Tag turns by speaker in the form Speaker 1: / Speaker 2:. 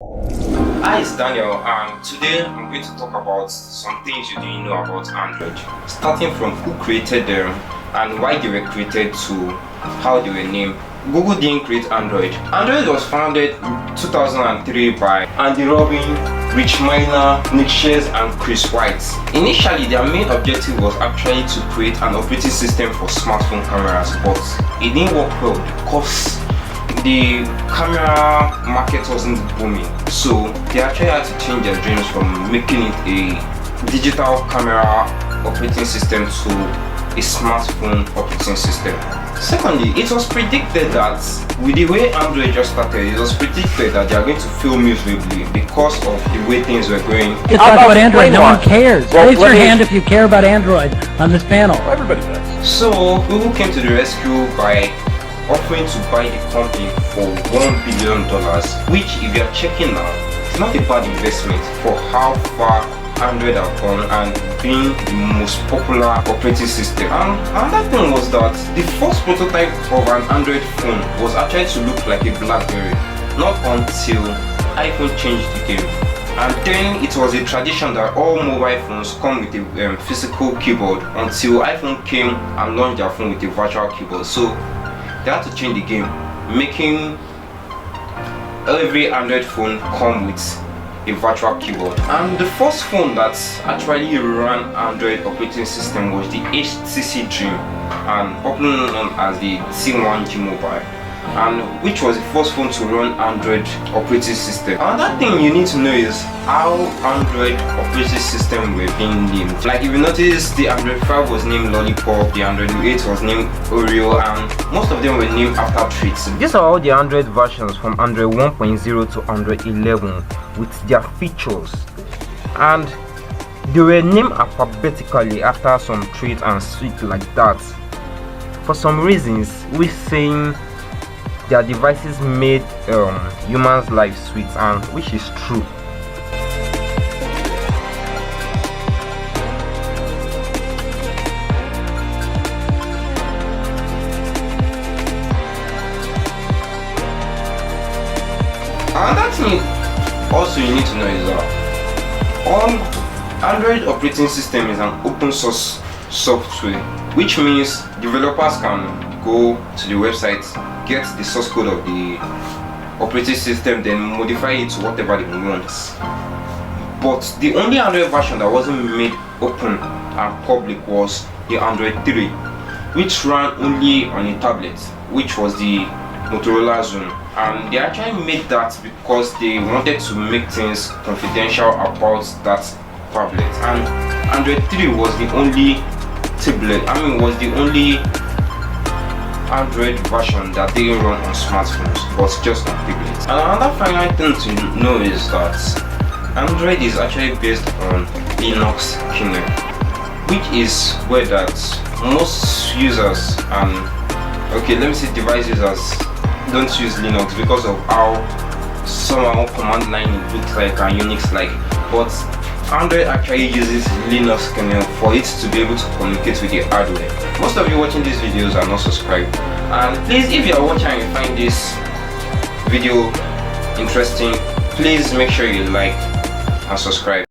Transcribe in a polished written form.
Speaker 1: Hi, it's Daniel, and today I'm going to talk about some things you didn't know about Android. Starting from who created them and why they were created to how they were named. Google didn't create Android. Android was founded in 2003 by Andy Robin, Rich Miner, Nick Shares, and Chris White. Initially, their main objective was actually to create an operating system for smartphone cameras, but it didn't work well because the camera market wasn't booming, so they actually had to change their dreams from making it a digital camera operating system to a smartphone operating system. Secondly, it was predicted that with the way Android just started, it was predicted that they are going to fail miserably because of the way things were going.
Speaker 2: It's talk about Android, no one cares. Raise your hand if you care about Android on this panel.
Speaker 3: Everybody does.
Speaker 1: So Google came to the rescue by offering to buy the company for $1 billion, which, if you are checking now, it's not a bad investment for how far Android have gone and being the most popular operating system. And another thing was that the first prototype of an Android phone was actually to look like a BlackBerry, not until iPhone changed the game. And then it was a tradition that all mobile phones come with a physical keyboard until iPhone came and launched their phone with a virtual keyboard. So they had to change the game, making every Android phone come with a virtual keyboard. And the first phone that actually ran Android operating system was the HTC Dream, and popularly known as the T1G Mobile, and which was the first phone to run Android operating system. Another thing you need to know is how Android operating system were being named. Like, if you notice, the Android 5 was named Lollipop, the Android 8 was named Oreo, and most of them were named after treats. These are all the Android versions from Android 1.0 to Android 11 with their features, and they were named alphabetically after some treats and sweets like that. For some reasons, we're saying their devices made humans' lives sweet, and which is true. Another thing also you need to know is that all Android operating system is an open source software, which means developers can go to the website, get the source code of the operating system, then modify it to whatever they want. But the only Android version that wasn't made open and public was the Android 3, which ran only on a tablet, which was the Motorola Zone. And they actually made that because they wanted to make things confidential about that tablet. And Android 3 was the only was the only Android version that didn't run on smartphones, but just on tablets. And another final thing to know is that Android is actually based on Linux kernel, which is where that most users and device users don't use Linux because of how somehow command line it looks like and Unix like, but Android actually uses Linux kernel for it to be able to communicate with the hardware. Most of you watching these videos are not subscribed, and please, if you are watching and you find this video interesting, please make sure you like and subscribe.